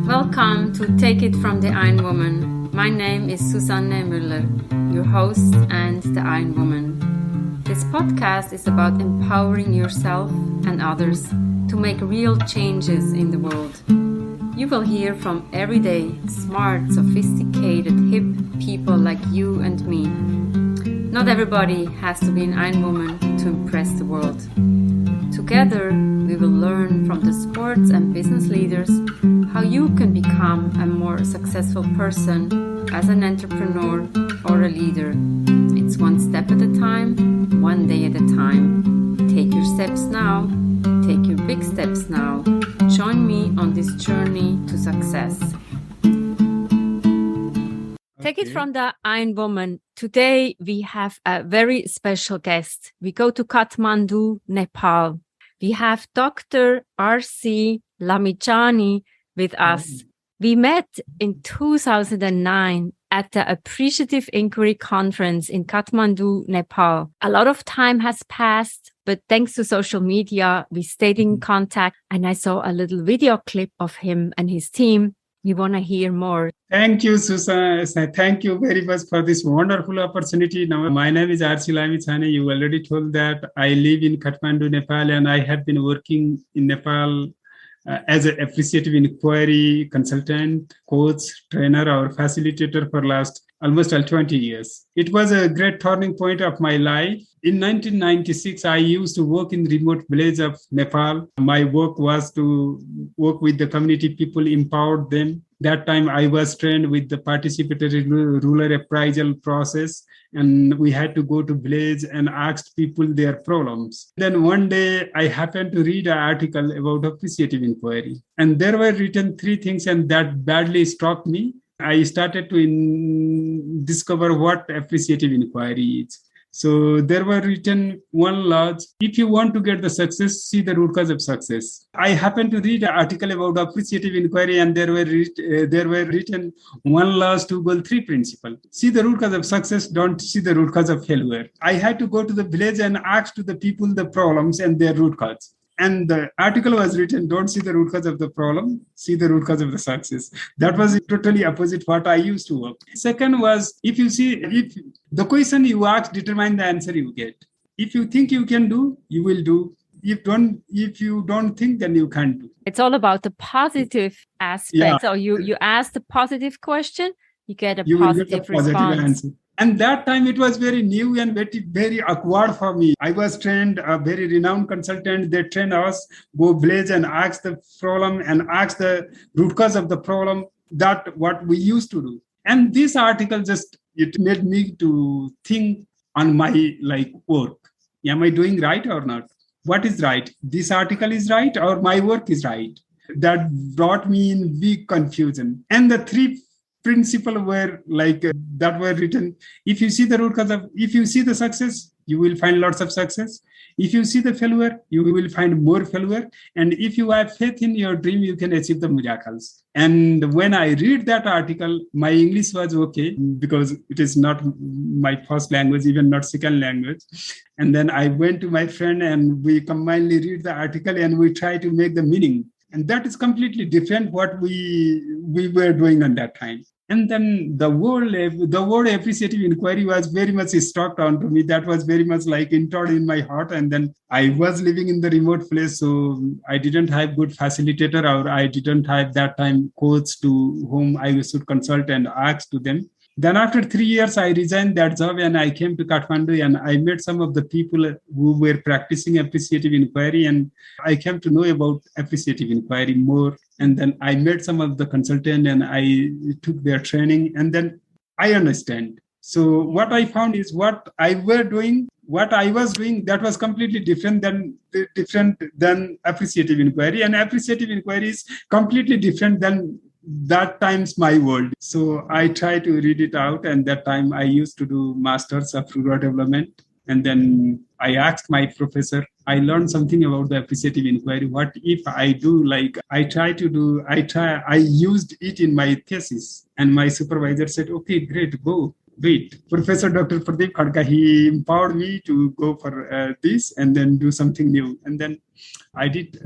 Welcome to Take It from the Iron Woman. My name is Susanne Mueller, your host and the Iron Woman. This podcast is about empowering yourself and others to make real changes in the world. You will hear from everyday, smart, sophisticated, hip people like you and me. Not everybody has to be an Iron Woman to impress the world. Together, we will learn from the sports and business leaders how you can become a more successful person as an entrepreneur or a leader. It's one step at a time, one day at a time. Take your steps now. Take your big steps now. Join me on this journey to success. Take it from the Iron Woman. Today we have a very special guest. We go to Kathmandu, Nepal. We have Dr. RC Lamichhane with us. We met in 2009 at the Appreciative Inquiry conference in Kathmandu, Nepal. A lot of time has passed, but thanks to social media, we stayed in contact and I saw a little video clip of him and his team. We want to hear more. Thank you, Susanne. Thank you very much for this wonderful opportunity. Now, my name is RC Lamichhane. You already told that I live in Kathmandu, Nepal, and I have been working in Nepal as an appreciative inquiry consultant, coach, trainer, or facilitator for last almost 20 years. It was a great turning point of my life. In 1996, I used to work in remote village of Nepal. My work was to work with the community people, empower them. That time I was trained with the participatory rural appraisal process, and we had to go to village and ask people their problems. Then one day I happened to read an article about appreciative inquiry, and there were written three things, and that badly struck me. I started to discover what appreciative inquiry is. So there were written one large, if you want to get the success, see the root cause of success. I happened to read an article about appreciative inquiry, and there were written one large, two goal, three principle. See the root cause of success, don't see the root cause of failure. I had to go to the village and ask to the people the problems and their root cause. And the article was written, don't see the root cause of the problem, see the root cause of the success. That was totally opposite what I used to work. Second was, if the question you ask determine the answer you get. If you think you can do, you will do. If you don't think, then you can't do. It's all about the positive aspect. Yeah. So you ask the positive question, you get a positive response. Answer. And that time it was very new and very awkward for me. I was trained, a very renowned consultant. They trained us, go village and ask the problem and ask the root cause of the problem. That what we used to do. And this article it made me to think on my work. Am I doing right or not? What is right? This article is right or my work is right? That brought me in big confusion. And the three principle were that were written. If you see the success, you will find lots of success. If you see the failure, you will find more failure. And if you have faith in your dream, you can achieve the miracles. And when I read that article, my English was okay because it is not my first language, even not second language. And then I went to my friend and we combinedly read the article and we try to make the meaning. And that is completely different what we were doing at that time. And then the word appreciative inquiry was very much struck onto me. That was very much entered in my heart. And then I was living in the remote place, so I didn't have good facilitator, or I didn't have that time coach to whom I should consult and ask to them. Then after 3 years, I resigned that job and I came to Kathmandu and I met some of the people who were practicing appreciative inquiry, and I came to know about appreciative inquiry more. And then I met some of the consultants and I took their training, and then I understand. So what I found is what I was doing, that was completely different than appreciative inquiry, and appreciative inquiry is completely different than that time's my world. So I try to read it out, and that time I used to do Masters of Rural Development. And then I asked my professor, I learned something about the appreciative inquiry. What if I do I used it in my thesis. And my supervisor said, okay, great, go. Wait, Professor Dr. Pradeep Khadka, he empowered me to go for this and then do something new. And then I did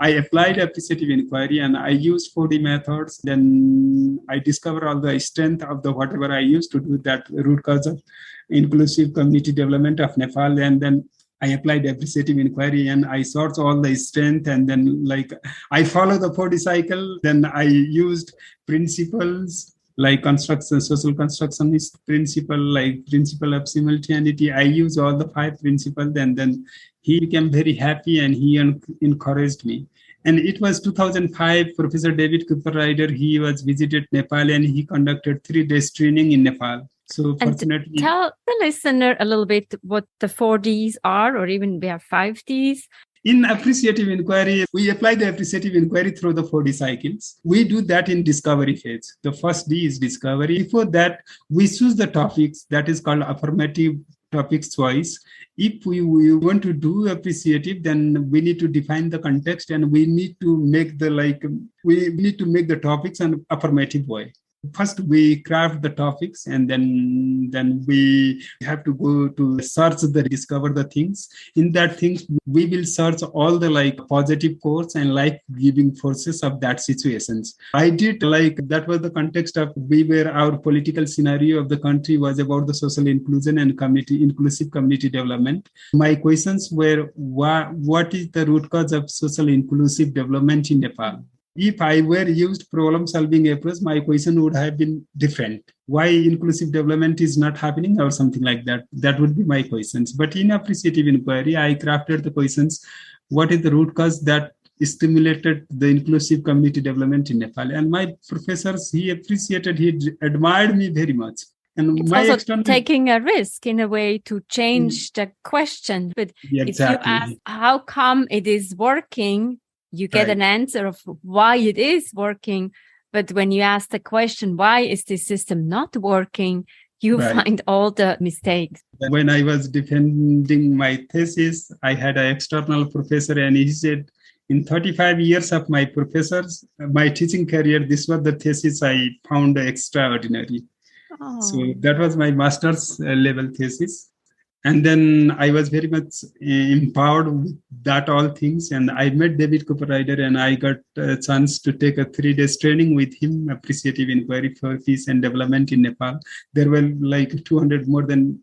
I applied appreciative inquiry and I used 4D methods. Then I discovered all the strength of the whatever I used to do that root cause of inclusive community development of Nepal. And then I applied appreciative inquiry and I sought all the strength. And then I follow the 4D cycle. Then I used principles like construction, social constructionist principle, like principle of simultaneity. I use all the 5 principles, and then he became very happy and he encouraged me. And it was 2005, Professor David Cooper Ryder, he was visited Nepal and he conducted 3 days training in Nepal. So fortunately, tell the listener a little bit what the 4Ds are, or even we have 5Ds. In appreciative inquiry, we apply the appreciative inquiry through the 4D cycles. We do that in discovery phase. The first D is discovery. Before that, we choose the topics that is called affirmative topics choice. If we want to do appreciative, then we need to define the context and we need to make the topics an affirmative way. First, we craft the topics and then we have to go to discover the things. In that things, we will search all the positive quotes and life-giving forces of that situations. I did that was the context of our political scenario of the country was about the social inclusion and inclusive community development. My questions were, what is the root cause of social inclusive development in Nepal? If I were used problem-solving approach, my question would have been different. Why inclusive development is not happening or something like that? That would be my questions. But in appreciative inquiry, I crafted the questions, what is the root cause that stimulated the inclusive community development in Nepal? And my professors, he admired me very much. And it's also taking a risk in a way to change the question. But if you ask, how come it is working? You get an answer of why it is working. But when you ask the question, why is this system not working? You find all the mistakes. When I was defending my thesis, I had an external professor and he said, in 35 years of my teaching career, this was the thesis I found extraordinary. Oh. So that was my master's level thesis. And then I was very much empowered with that all things. And I met David Cooper Ryder and I got a chance to take a 3 days training with him, Appreciative Inquiry for Peace and Development in Nepal. There were more than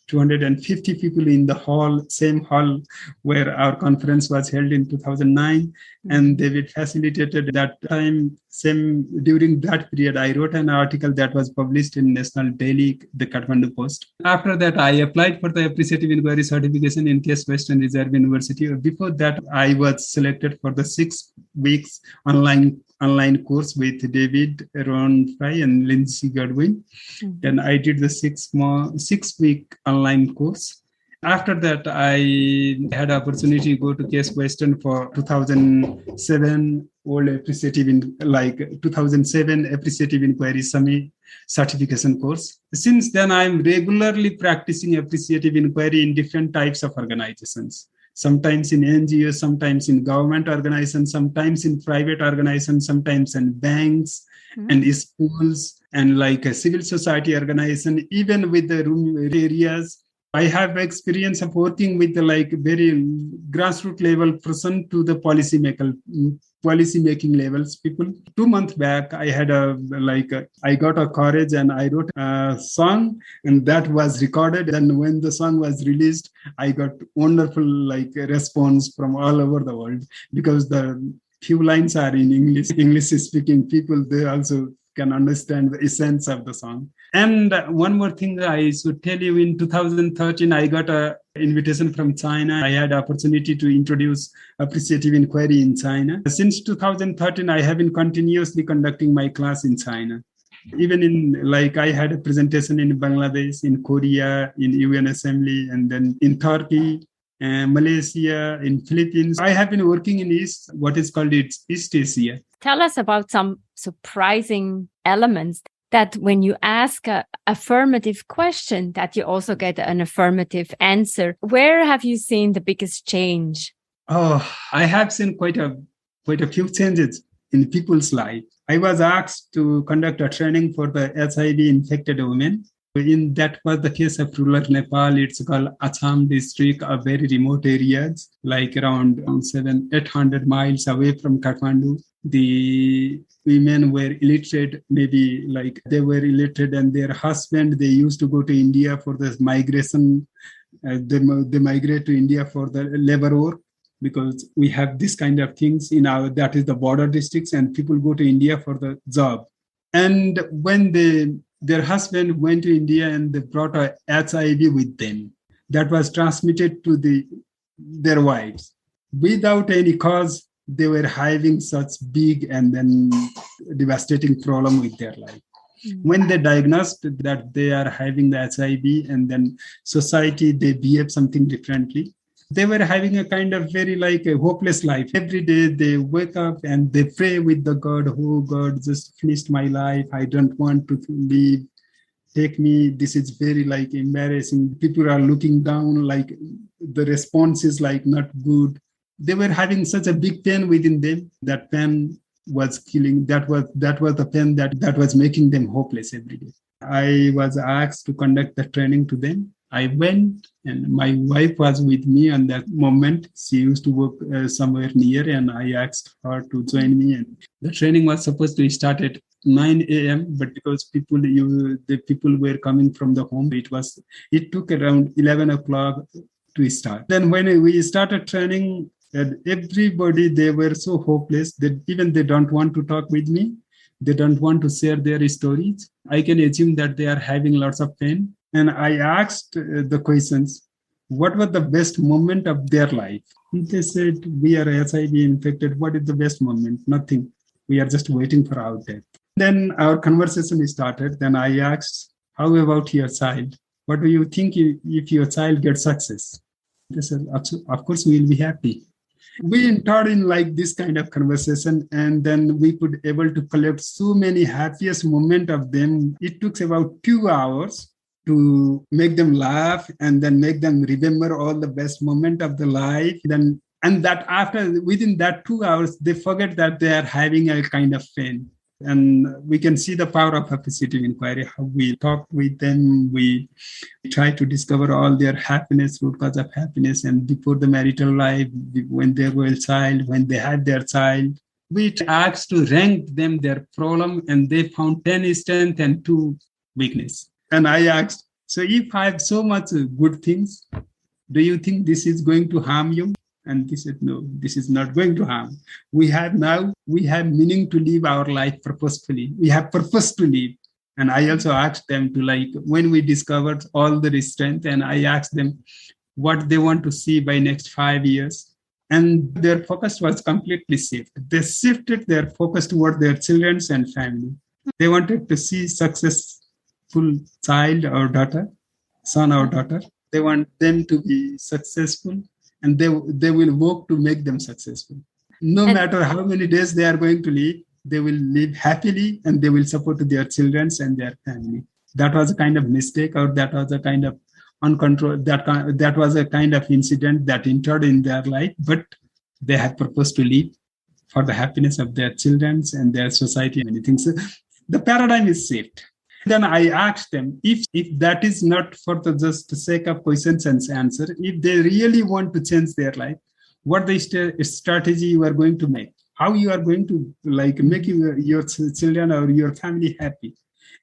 250 people in the same hall where our conference was held in 2009. And David facilitated that time. During that period, I wrote an article that was published in National Daily, the Kathmandu Post. After that, I applied for the Appreciative Inquiry certification in Case Western Reserve University. Before that, I was selected for the 6 weeks online course with David, Ron Fry, and Lindsay Godwin. Mm-hmm. Then I did the 6-week online course. After that, I had opportunity to go to Case Western for 2007 Appreciative Inquiry certification course. Since then, I'm regularly practicing appreciative inquiry in different types of organizations. Sometimes in NGOs, sometimes in government organizations, sometimes in private organizations, sometimes in banks and schools and a civil society organization, even with the rural areas. I have experience of working with the very grassroots level person to the policy making levels people. 2 months back, I had I got a courage and I wrote a song and that was recorded. And when the song was released, I got wonderful response from all over the world because the few lines are in English speaking people, they also can understand the essence of the song. And one more thing I should tell you, in 2013, I got an invitation from China. I had opportunity to introduce appreciative inquiry in China. Since 2013, I have been continuously conducting my class in China. Even in I had a presentation in Bangladesh, in Korea, in UN Assembly, and then in Turkey, Malaysia, in Philippines. I have been working in East Asia. Tell us about some surprising elements that when you ask an affirmative question, that you also get an affirmative answer. Where have you seen the biggest change? Oh, I have seen quite a few changes in people's life. I was asked to conduct a training for the HIV infected women. That was the case of rural Nepal. It's called Assam district, a very remote areas, like around 800 miles away from Kathmandu. The women were illiterate, maybe like they were illiterate, and their husband, they used to go to India for this migration. They migrate to India for the labor work, because we have this kind of things in that is the border districts, and people go to India for the job. And when their husband went to India and they brought a HIV with them, that was transmitted to their wives. Without any cause, they were having such big and then devastating problem with their life. When they diagnosed that they are having the HIV, and then society, they behave something differently. They were having a kind of very like a hopeless life. Every day they wake up and they pray with the God, oh God, just finished my life. I don't want to live. Take me. This is very like embarrassing. People are looking down, like the response is like not good. They were having such a big pain within them. That pain was killing. That was the pain that was making them hopeless every day. I was asked to conduct the training to them. I went, and my wife was with me on that moment. She used to work somewhere near, and I asked her to join me. And the training was supposed to start at 9 a.m., but because the people were coming from the home, it took around 11 o'clock to start. Then when we started training, everybody, they were so hopeless that even they don't want to talk with me. They don't want to share their stories. I can assume that they are having lots of pain. And I asked the questions, what was the best moment of their life? They said, we are HIV infected. What is the best moment? Nothing. We are just waiting for our death. Then our conversation started. Then I asked, how about your child? What do you think if your child gets success? They said, of course, we will be happy. We entered in like this kind of conversation, and then we could able to collect so many happiest moments of them. It took about 2 hours to make them laugh and then make them remember all the best moment of the life. And that within that 2 hours, they forget that they are having a kind of pain. And we can see the power of appreciative inquiry, how we talk with them, we try to discover all their happiness, root cause of happiness, and before the marital life, when they were a child, when they had their child. We asked to rank them their problem, and they found 10 strength and 2 weakness. And I asked, so if I have so much good things, do you think this is going to harm you? And they said, no, this is not going to harm. We have meaning to live our life purposefully. We have purpose to live. And I also asked them to, like, when we discovered all the strength, and I asked them what they want to see by next 5 years. And their focus was completely shifted. They shifted their focus toward their children and family. They wanted to see successful child or daughter, son or daughter. They want them to be successful, and they will work to make them successful. No matter how many days they are going to live, they will live happily, and they will support their children and their family. That was a kind of mistake, or that was a kind of uncontrolled, that was a kind of incident that entered in their life, but they had purpose to live for the happiness of their children and their society. Many things. So the paradigm is shifted. Then I asked them, if that is not for the just sake of questions and answer, if they really want to change their life, what the strategy you are going to make, how you are going to make your children or your family happy.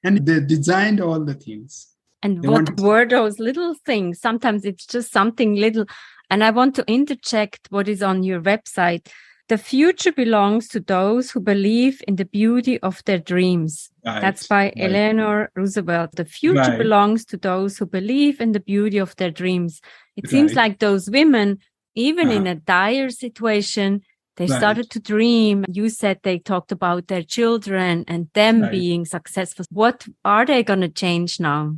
And they designed all the things. And what were those little things? Sometimes it's just something little. And I want to interject what is on your website. The future belongs to those who believe in the beauty of their dreams. Right. That's by Eleanor Roosevelt. The future belongs to those who believe in the beauty of their dreams. It seems like those women, even in a dire situation, they started to dream. You said they talked about their children and them being successful. What are they going to change now?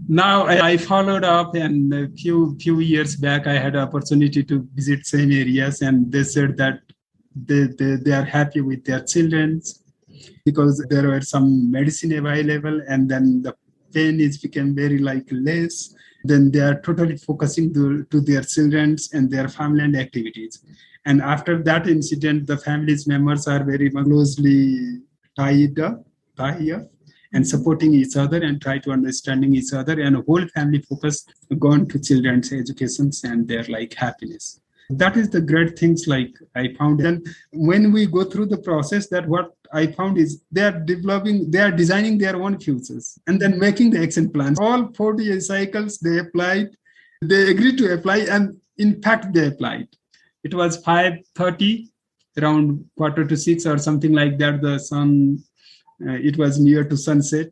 Now, I followed up, and a few years back, I had an opportunity to visit same areas, and they said that they are happy with their children because there were some medicine available, and then the pain became very less. Then they are totally focusing to their children and their family and activities. And after that incident, the family's members are very closely tied up. and supporting each other and try to understanding each other, and a whole family focus gone to children's educations and their like happiness. That is the great things like I found. And when we go through the process, that what I found is they are designing their own futures and then making the action plans. All 40 cycles they applied, they agreed to apply, and in fact they applied. It was 5:30, around 5:45 or something like that. The sun, it was near to sunset.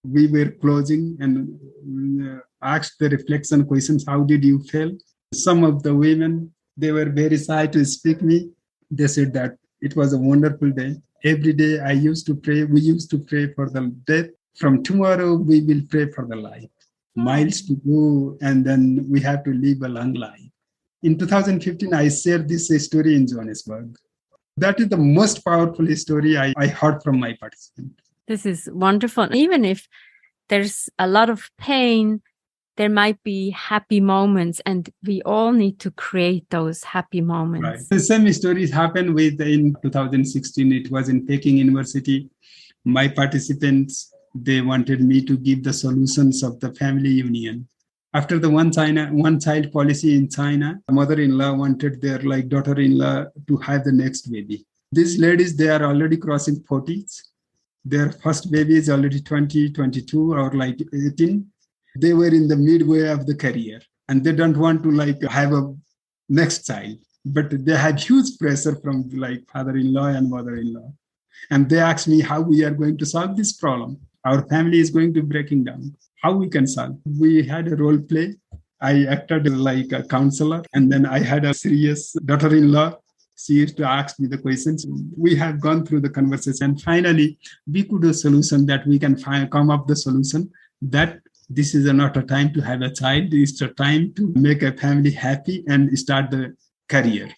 We were closing and asked the reflection questions. How did you feel? Some of the women, they were very shy to speak me. They said that it was a wonderful day. Every day I used to pray. We used to pray for the death. From tomorrow, we will pray for the life. Miles to go, and then we have to live a long life. In 2015, I shared this story in Johannesburg. That is the most powerful story I heard from my participant. This is wonderful. Even if there's a lot of pain, there might be happy moments, and we all need to create those happy moments. Right. The same stories happened in 2016. It was in Peking University. My participants, they wanted me to give the solutions of the family union. After the one child policy in China, mother-in-law wanted their daughter-in-law to have the next baby. These ladies, they are already crossing 40s. Their first baby is already 20, 22 or 18. They were in the midway of the career and they don't want to have a next child, but they had huge pressure from father-in-law and mother-in-law. And they asked me how we are going to solve this problem. Our family is going to breaking down. How we can solve? We had a role play. I acted like a counselor, and then I had a serious daughter-in-law. She used to ask me the questions. We have gone through the conversation, and finally, we could do a solution that we can come up the solution that this is not a time to have a child. It's a time to make a family happy and start the career.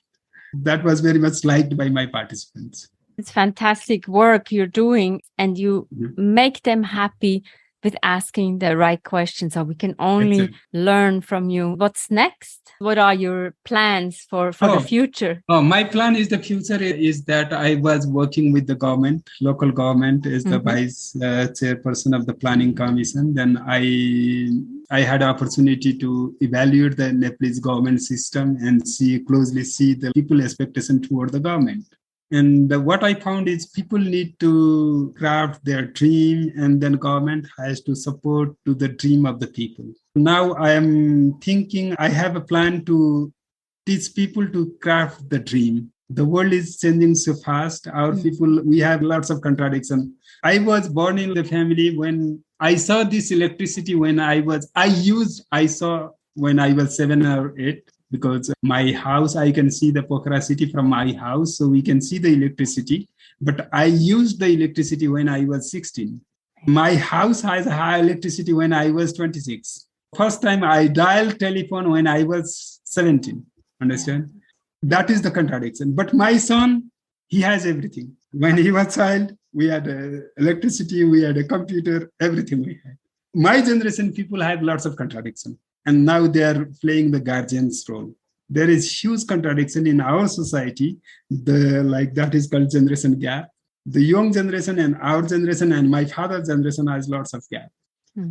That was very much liked by my participants. It's fantastic work you're doing, and you make them happy with asking the right questions. So we can only learn from you. What's next? What are your plans for the future? My plan is the future is that I was working with the government, local government, as the vice chairperson of the planning commission. Then I had an opportunity to evaluate the Nepalese government system and closely see the people expectation toward the government. And what I found is people need to craft their dream, and then government has to support to the dream of the people. Now I am thinking I have a plan to teach people to craft the dream. The world is changing so fast. Our people, we have lots of contradiction. I was born in the family when I saw this electricity when I saw when I was 7 or 8. Because my house, I can see the Pokhara city from my house, so we can see the electricity. But I used the electricity when I was 16. My house has high electricity when I was 26. First time I dialed telephone when I was 17. Understand? That is the contradiction. But my son, he has everything. When he was child, we had electricity, we had a computer, everything we had. My generation people have lots of contradiction. And now they are playing the guardian's role. There is huge contradiction in our society. That is called generation gap. The young generation and our generation and my father's generation has lots of gap.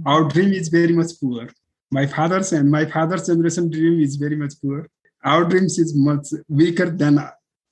Our dream is very much poor. My father's generation dream is very much poor. Our dreams is much weaker than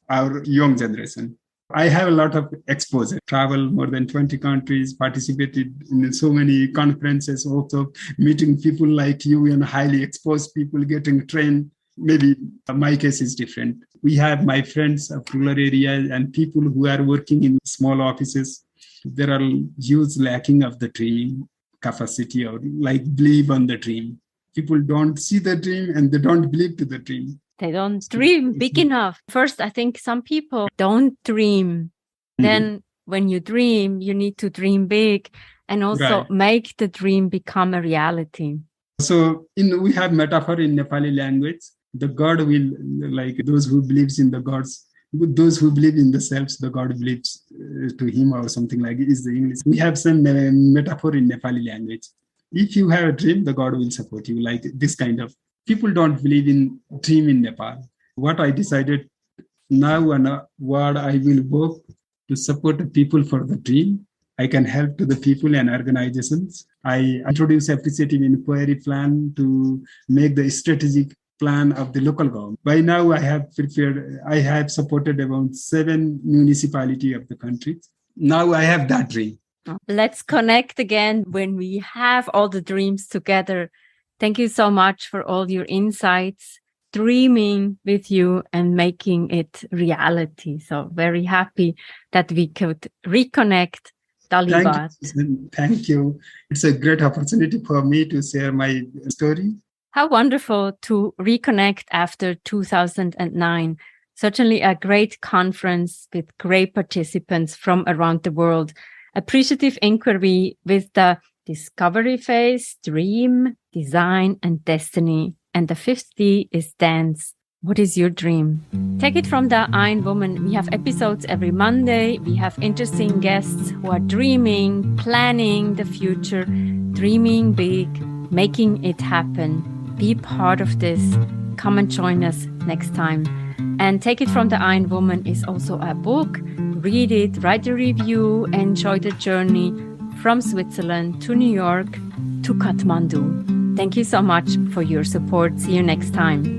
our young generation. I have a lot of exposure, travel more than 20 countries, participated in so many conferences, also meeting people like you and highly exposed people, getting trained. Maybe my case is different. We have my friends of rural areas and people who are working in small offices. There are huge lacking of the dream capacity or believe on the dream. People don't see the dream and they don't believe to the dream. They don't dream big enough. First, I think some people don't dream. Then when you dream, you need to dream big and also make the dream become a reality. So we have metaphor in Nepali language. The God will, those who believes in the gods, those who believe in the selves, the God believes to him or something like it is the English. We have some metaphor in Nepali language. If you have a dream, the God will support you, like this kind of. People don't believe in dream in Nepal. What I decided now and what I will work to support the people for the dream. I can help to the people and organizations. I introduce Appreciative Inquiry plan to make the strategic plan of the local government. By now, I have supported about 7 municipalities of the country. Now I have that dream. Let's connect again when we have all the dreams together. Thank you so much for all your insights, dreaming with you and making it reality. So very happy that we could reconnect. Thank you. It's a great opportunity for me to share my story. How wonderful to reconnect after 2009. Certainly a great conference with great participants from around the world. Appreciative Inquiry with the discovery phase, dream, design, and destiny. And the 5th D is dance. What is your dream? Take it from the Iron Woman. We have episodes every Monday. We have interesting guests who are dreaming, planning the future, dreaming big, making it happen. Be part of this. Come and join us next time. And Take It From the Iron Woman is also a book. Read it, write a review, enjoy the journey from Switzerland to New York to Kathmandu. Thank you so much for your support. See you next time.